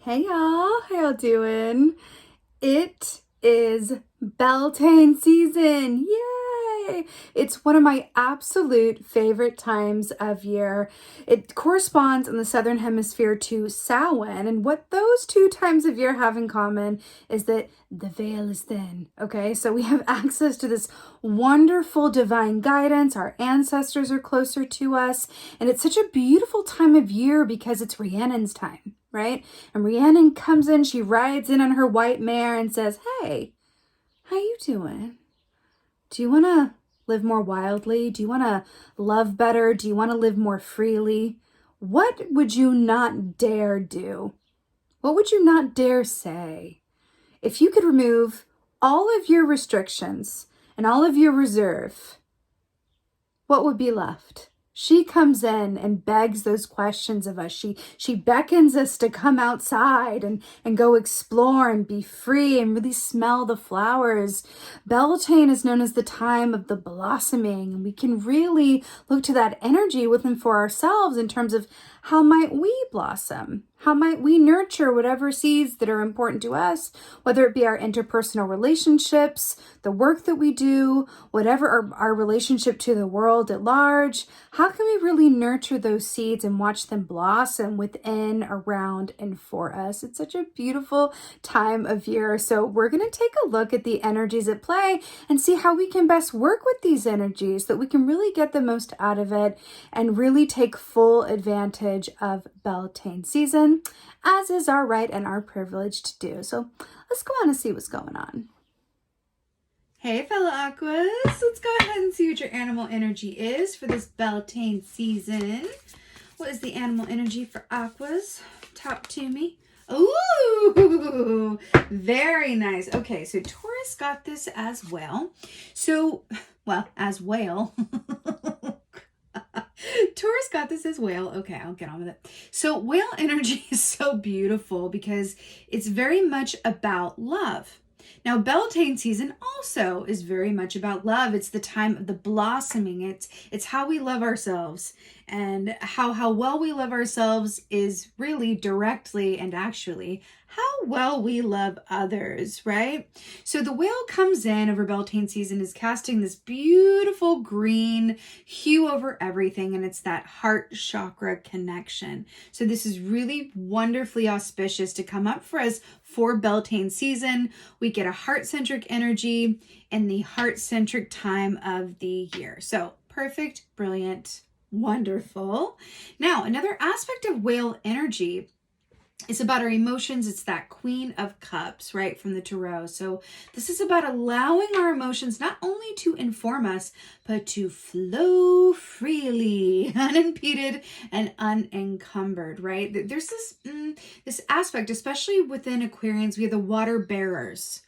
Hey y'all, how y'all doing? It is Beltane season. Yay! It's one of my absolute favorite times of year. It corresponds in the southern hemisphere to Samhain, and what those two times of year have in common is that the veil is thin. Okay, so we have access to this wonderful divine guidance. Our ancestors are closer to us, and it's such a beautiful time of year because it's Rhiannon's time. Right? And Rhiannon comes in, she rides in on her white mare and says, "Hey, how you doing? Do you want to live more wildly? Do you want to love better? Do you want to live more freely? What would you not dare do? What would you not dare say? If you could remove all of your restrictions and all of your reserve, what would be left?" She comes in and begs those questions of us. She beckons us to come outside and go explore and be free and really smell the flowers. Beltane is known as the time of the blossoming, and we can really look to that energy within for ourselves in terms of how might we blossom? How might we nurture whatever seeds that are important to us, whether it be our interpersonal relationships, the work that we do, whatever our relationship to the world at large? How can we really nurture those seeds and watch them blossom within, around, and for us? It's such a beautiful time of year. So we're going to take a look at the energies at play and see how we can best work with these energies so that we can really get the most out of it and really take full advantage of Beltane season, as is our right and our privilege to do. So let's go on and see what's going on. Hey fellow Aquas, let's go ahead and see what your animal energy is for this Beltane season. What is the animal energy for Aquas? Talk to me. Ooh, very nice. Okay, so Taurus got this as well. As whale. Taurus got this as whale. Okay, I'll get on with it. So whale energy is so beautiful because it's very much about love. Now, Beltane season also is very much about love. It's the time of the blossoming. It's how we love ourselves, and how well we love ourselves is really directly and actually how well we love others, right? So the whale comes in over Beltane season, is casting this beautiful green hue over everything, and it's that heart chakra connection. So this is really wonderfully auspicious to come up for us for Beltane season. We get a heart-centric energy in the heart-centric time of the year. So perfect, brilliant, wonderful. Now, another aspect of whale energy is about our emotions. It's that Queen of Cups, right, from the Tarot. So this is about allowing our emotions not only to inform us, but to flow freely, unimpeded and unencumbered, right? There's this aspect, especially within Aquarians, we have the water bearers,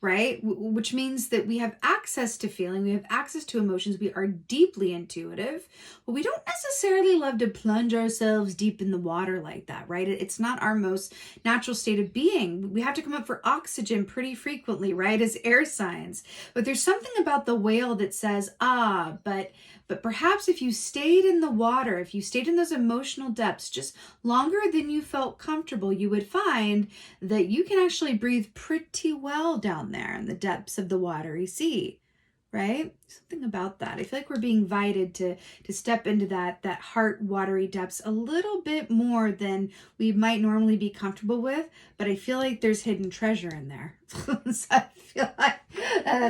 right? Which means that we have access to feeling, we have access to emotions, we are deeply intuitive, but we don't necessarily love to plunge ourselves deep in the water like that, right? It's not our most natural state of being. We have to come up for oxygen pretty frequently, right, as air signs. But there's something about the whale that says, but perhaps if you stayed in the water, if you stayed in those emotional depths just longer than you felt comfortable, you would find that you can actually breathe pretty well down there in the depths of the watery sea, right? Something about that. I feel like we're being invited to step into that heart watery depths a little bit more than we might normally be comfortable with, but I feel like there's hidden treasure in there. So I feel like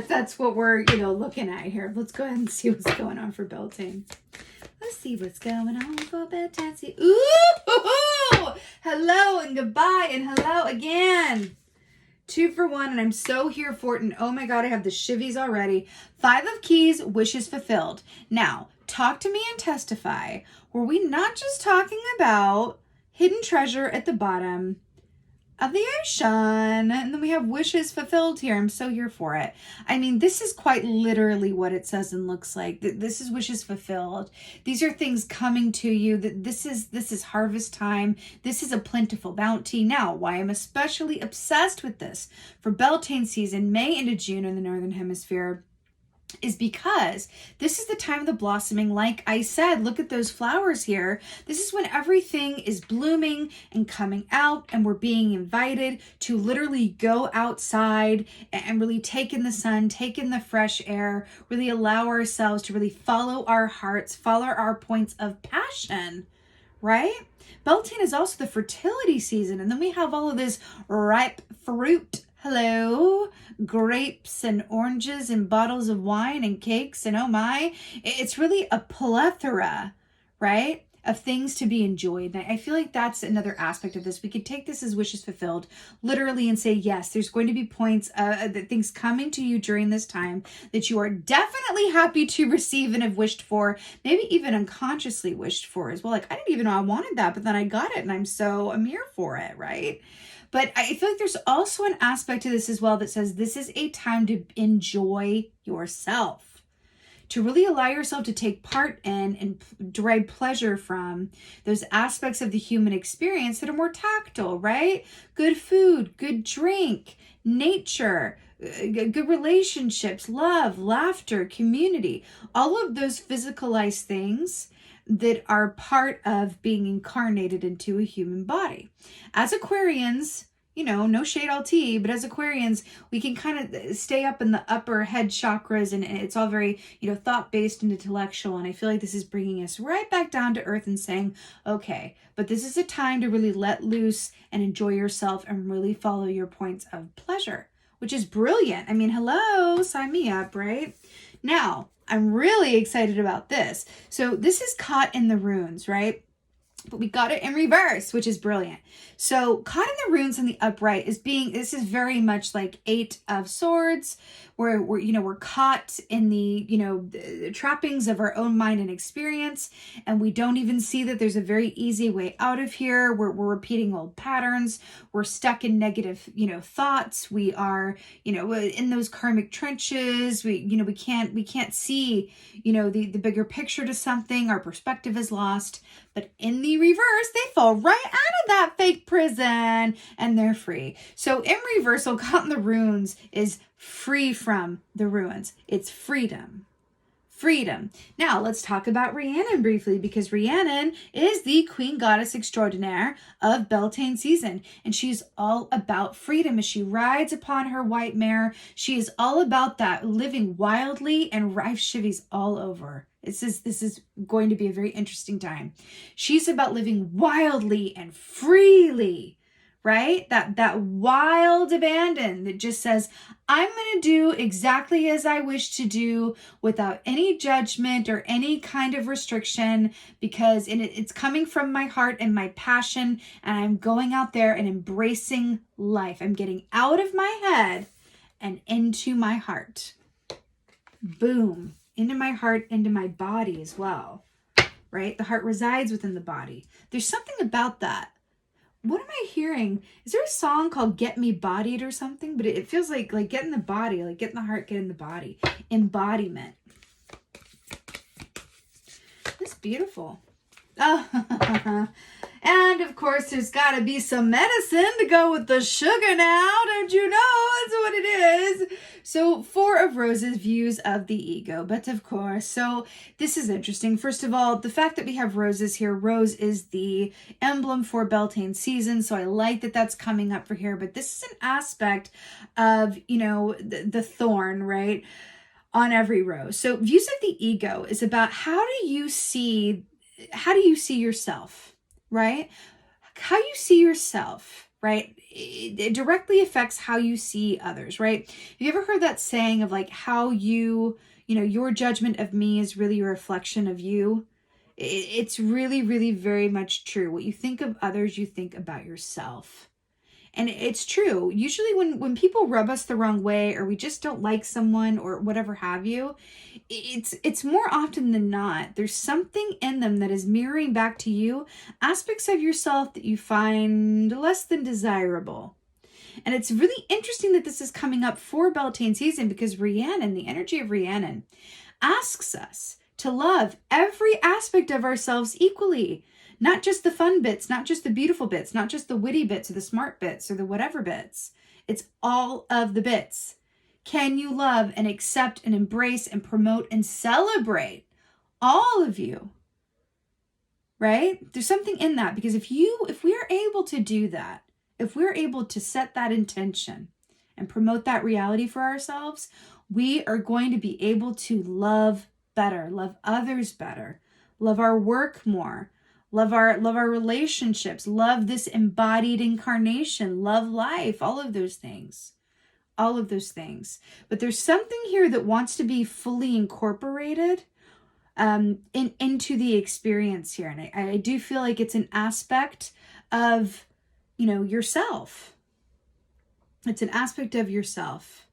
that's what we're, looking at here. Let's go ahead and see what's going on for Beltane. Let's see what's going on for Beltane. Ooh! Hello and goodbye and hello again. 2 for 1, and I'm so here for it. And oh my God, I have the shivies already. 5 of Keys, wishes fulfilled. Now, talk to me and testify. Were we not just talking about hidden treasure at the bottom of the ocean? And then we have wishes fulfilled here. I'm so here for it. I mean, this is quite literally what it says and looks like. This is wishes fulfilled. These are things coming to you. This is harvest time. This is a plentiful bounty. Now, why I'm especially obsessed with this for Beltane season, May into June in the Northern Hemisphere, is because this is the time of the blossoming. Like I said, look at those flowers here. This is when everything is blooming and coming out, and we're being invited to literally go outside and really take in the sun, take in the fresh air, really allow ourselves to really follow our hearts, follow our points of passion, right? Beltane is also the fertility season, and then we have all of this ripe fruit. Hello, grapes and oranges and bottles of wine and cakes, and oh my, it's really a plethora, right, of things to be enjoyed. And I feel like that's another aspect of this. We could take this as wishes fulfilled, literally, and say, yes, there's going to be points, that things coming to you during this time that you are definitely happy to receive and have wished for, maybe even unconsciously wished for as well. Like, I didn't even know I wanted that, but then I got it, and I'm here for it, right? But I feel like there's also an aspect to this as well that says this is a time to enjoy yourself, to really allow yourself to take part in and derive pleasure from those aspects of the human experience that are more tactile, right? Good food, good drink, nature, good relationships, love, laughter, community, all of those physicalized things that are part of being incarnated into a human body. As Aquarians, no shade all tea, but as Aquarians, we can kind of stay up in the upper head chakras, and it's all very, thought-based and intellectual. And I feel like this is bringing us right back down to earth and saying, okay, but this is a time to really let loose and enjoy yourself and really follow your points of pleasure, which is brilliant. I mean, hello, sign me up, right? Now, I'm really excited about this. So this is caught in the runes, right? But we got it in reverse, which is brilliant. So caught in the runes in the upright this is very much like 8 of Swords, where we're caught in the trappings of our own mind and experience, and we don't even see that there's a very easy way out of here. We're repeating old patterns. We're stuck in negative, thoughts. We are, in those karmic trenches. We can't see, the bigger picture to something. Our perspective is lost. But in the reverse, they fall right out of that fake prison and they're free. So in reversal, caught in the runes is free from the ruins. It's freedom. Freedom. Now let's talk about Rhiannon briefly, because Rhiannon is the queen goddess extraordinaire of Beltane season, and she's all about freedom as she rides upon her white mare. She is all about that living wildly, and Rife Shivi's all over. This is going to be a very interesting time. She's about living wildly and freely, right? That wild abandon that just says, I'm going to do exactly as I wish to do without any judgment or any kind of restriction, because it's coming from my heart and my passion, and I'm going out there and embracing life. I'm getting out of my head and into my heart. Boom. Into my heart, into my body as well, right? The heart resides within the body. There's something about that. What am I hearing? Is there a song called Get Me Bodied or something? But it feels like get in the body, like get in the heart, get in the body. Embodiment. That's beautiful. Oh, and of course, there's got to be some medicine to go with the sugar now. Don't you know? That's what it is. So 4 of Roses, views of the ego. But of course, so this is interesting. First of all, the fact that we have roses here. Rose is the emblem for Beltane season. So I like that that's coming up for here. But this is an aspect of, the thorn, right? On every rose. So views of the ego is about how do you see yourself, right? How you see yourself, right? It directly affects how you see others, right? Have you ever heard that saying of like how your judgment of me is really a reflection of you? It's really, really very much true. What you think of others, you think about yourself. And it's true. Usually when people rub us the wrong way, or we just don't like someone or whatever have you, it's more often than not, there's something in them that is mirroring back to you aspects of yourself that you find less than desirable. And it's really interesting that this is coming up for Beltane season, because Rhiannon, the energy of Rhiannon, asks us to love every aspect of ourselves equally. Not just the fun bits, not just the beautiful bits, not just the witty bits or the smart bits or the whatever bits. It's all of the bits. can you love and accept and embrace and promote and celebrate all of you? Right? There's something in that, because if we are able to do that, if we're able to set that intention and promote that reality for ourselves, we are going to be able to love better, love others better, love our work more, love our relationships, love this embodied incarnation, love life, all of those things. All of those things. But there's something here that wants to be fully incorporated into the experience here. And I do feel like it's an aspect of, yourself. It's an aspect of yourself.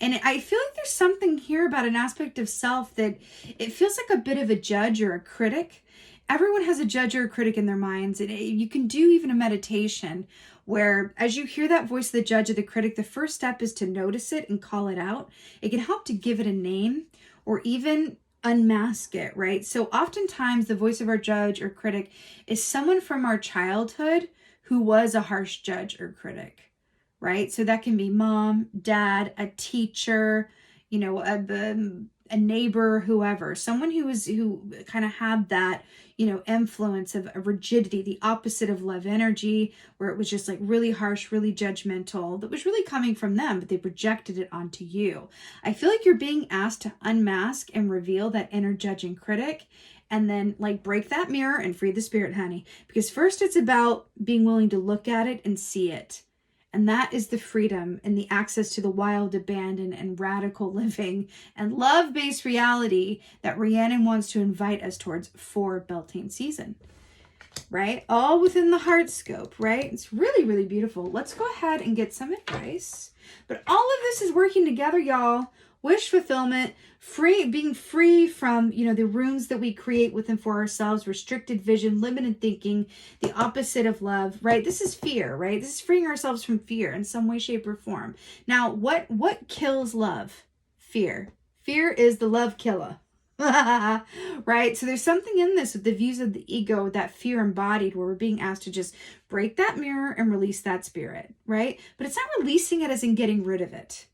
And I feel like there's something here about an aspect of self that it feels like a bit of a judge or a critic. Everyone has a judge or a critic in their minds. And you can do even a meditation where, as you hear that voice of the judge or the critic, the first step is to notice it and call it out. It can help to give it a name or even unmask it, right? So oftentimes the voice of our judge or critic is someone from our childhood who was a harsh judge or critic, right? So that can be mom, dad, a teacher, a neighbor, whoever, someone who kind of had that, influence of rigidity, the opposite of love energy, where it was just like really harsh, really judgmental, that was really coming from them, but they projected it onto you. I feel like you're being asked to unmask and reveal that inner judging critic, and then break that mirror and free the spirit, honey. Because first it's about being willing to look at it and see it. And that is the freedom and the access to the wild, abandoned, and radical living and love-based reality that Rhiannon wants to invite us towards for Beltane season, right? All within the heart scope, right? It's really, really beautiful. Let's go ahead and get some advice. But all of this is working together, y'all. Wish fulfillment, being free from, the rooms that we create within for ourselves, restricted vision, limited thinking, the opposite of love, right? This is fear, right? This is freeing ourselves from fear in some way, shape, or form. Now, what kills love? Fear. Fear is the love killer. Right? So there's something in this with the views of the ego, that fear embodied, where we're being asked to just break that mirror and release that spirit, right? But it's not releasing it as in getting rid of it.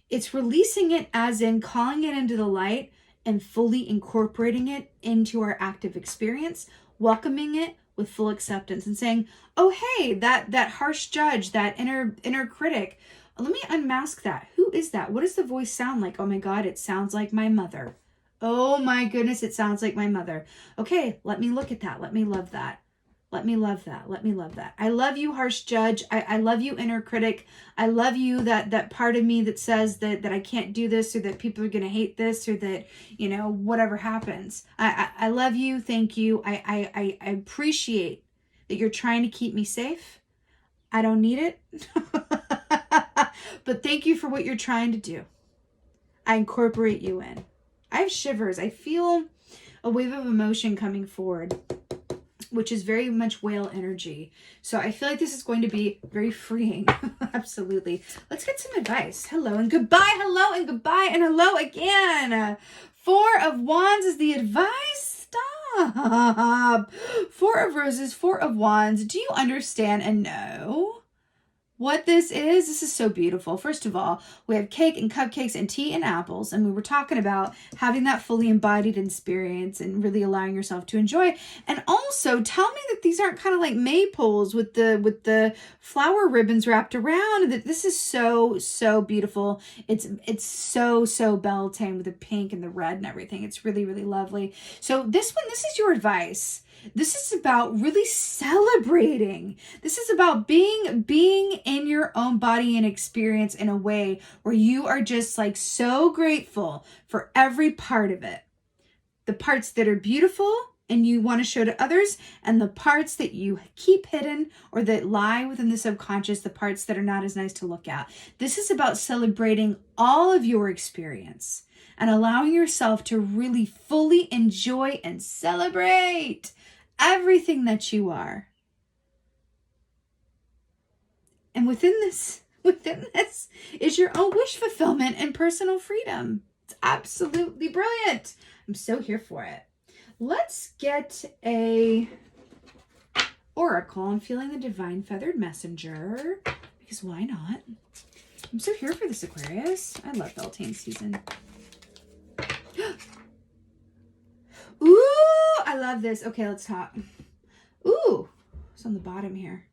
It's releasing it as in calling it into the light and fully incorporating it into our active experience, welcoming it with full acceptance and saying, oh, hey, that harsh judge, that inner critic, let me unmask that. Who is that? What does the voice sound like? Oh my God, it sounds like my mother. Oh my goodness, it sounds like my mother. Okay, let me look at that. Let me love that. Let me love that. Let me love that. I love you, harsh judge. I love you, inner critic. I love you, that part of me that says that I can't do this, or that people are going to hate this, or that, whatever happens. I love you. Thank you. I appreciate that you're trying to keep me safe. I don't need it. But thank you for what you're trying to do. I incorporate you in. I have shivers. I feel a wave of emotion coming forward, which is very much whale energy. So I feel like this is going to be very freeing. Absolutely. Let's get some advice. Hello and goodbye. Hello and goodbye and hello again. 4 of Wands is the advice. Stop. 4 of Roses, 4 of Wands. Do you understand and know what this is? This is so beautiful. First of all, we have cake and cupcakes and tea and apples. And we were talking about having that fully embodied experience and really allowing yourself to enjoy. And also tell me that these aren't kind of like maypoles with the flower ribbons wrapped around. That this is so, so beautiful. It's so Beltane with the pink and the red and everything. It's really, really lovely. So this is your advice. This is about really celebrating. This is about being in your own body and experience in a way where you are just so grateful for every part of it. The parts that are beautiful and you want to show to others, and the parts that you keep hidden or that lie within the subconscious, the parts that are not as nice to look at. This is about celebrating all of your experience and allowing yourself to really fully enjoy and celebrate everything that you are. And within this is your own wish fulfillment and personal freedom. It's absolutely brilliant. I'm so here for it. Let's get a oracle. I'm feeling the divine feathered messenger, because why not? I'm so here for this, Aquarius. I love Beltane season. Ooh, I love this. Okay, let's talk. Ooh, it's on the bottom here.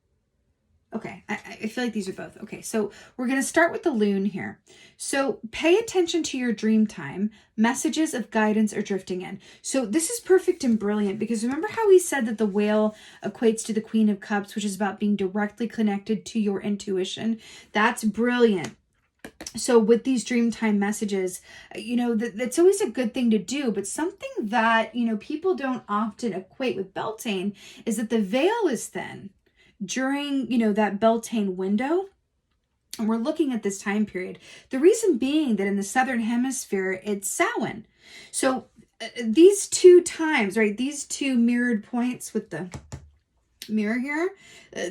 Okay, I feel like these are both. Okay, so we're going to start with the loon here. So pay attention to your dream time. Messages of guidance are drifting in. So this is perfect and brilliant because remember how we said that the whale equates to the Queen of Cups, which is about being directly connected to your intuition? That's brilliant. So with these dream time messages, you know, that's always a good thing to do. But something that, you know, people don't often equate with Beltane is that the veil is thin during, you know, that Beltane window. And we're looking at this time period. The reason being that in the Southern Hemisphere, it's Samhain. So these two times, right, these two mirrored points with the mirror here,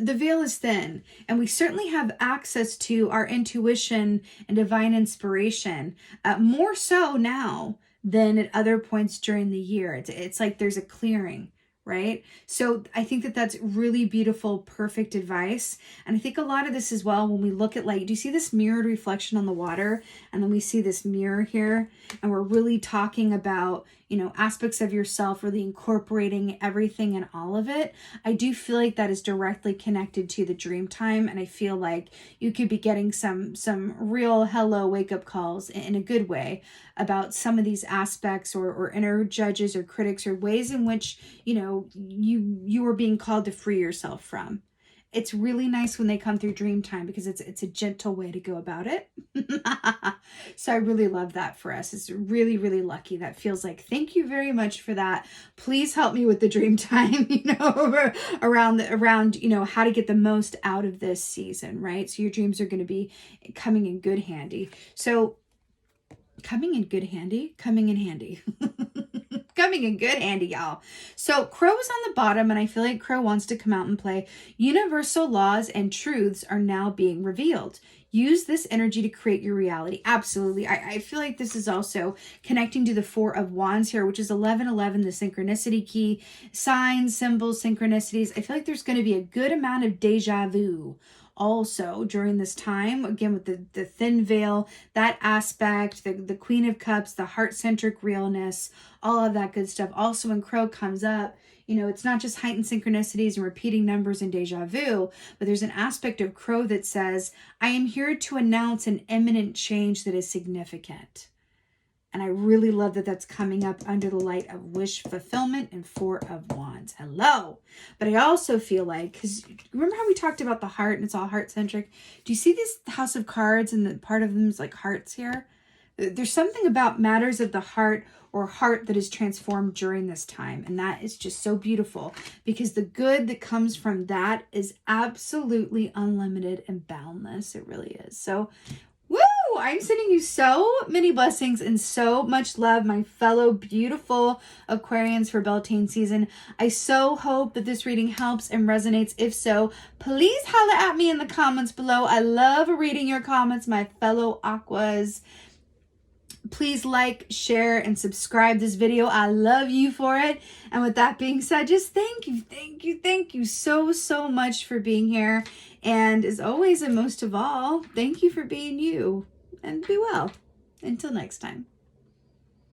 the veil is thin. And we certainly have access to our intuition and divine inspiration, more so now than at other points during the year. It's like there's a clearing. Right? So I think that that's really beautiful, perfect advice. And I think a lot of this as well, when we look at light, do you see this mirrored reflection on the water? And then we see this mirror here, and we're really talking about, you know, aspects of yourself, really incorporating everything and all of it. I do feel like that is directly connected to the dream time. And I feel like you could be getting some real hello wake up calls in a good way about some of these aspects or inner judges or critics or ways in which, you know, you are being called to free yourself from. It's really nice when they come through dream time because it's a gentle way to go about it. So I really love that for us. It's really, really lucky. That feels like, thank you very much for that. Please help me with the dream time, you know, around, you know, how to get the most out of this season, right? So your dreams are going to be coming in good handy. So coming in good handy, coming in handy. Coming in good handy, y'all. So Crow is on the bottom, and I feel like Crow wants to come out and play. Universal laws and truths are now being revealed. Use this energy to create your reality. Absolutely. I feel like this is also connecting to the Four of Wands here, which is 1111, the synchronicity key. Signs, symbols, synchronicities. I feel like there's going to be a good amount of deja vu also during this time, again with the thin veil, that aspect, the Queen of Cups, the heart-centric realness, all of that good stuff. Also when Crow comes up, you know, it's not just heightened synchronicities and repeating numbers and deja vu, but there's an aspect of Crow that says, I am here to announce an imminent change that is significant. And I really love that that's coming up under the light of wish fulfillment and Four of Wands. Hello. But I also feel like, because remember how we talked about the heart and it's all heart-centric? Do you see this House of Cards and the part of them is like hearts here? There's something about matters of the heart or heart that is transformed during this time. And that is just so beautiful because the good that comes from that is absolutely unlimited and boundless. It really is. So I'm sending you so many blessings and so much love, my fellow beautiful Aquarians, for Beltane season. I so hope that this reading helps and resonates. If so, please holla at me in the comments below. I love reading your comments, my fellow Aquas. Please like, share, and subscribe this video. I love you for it. And with that being said, just thank you so much for being here. And as always, and most of all, thank you for being you. And be well. Until next time.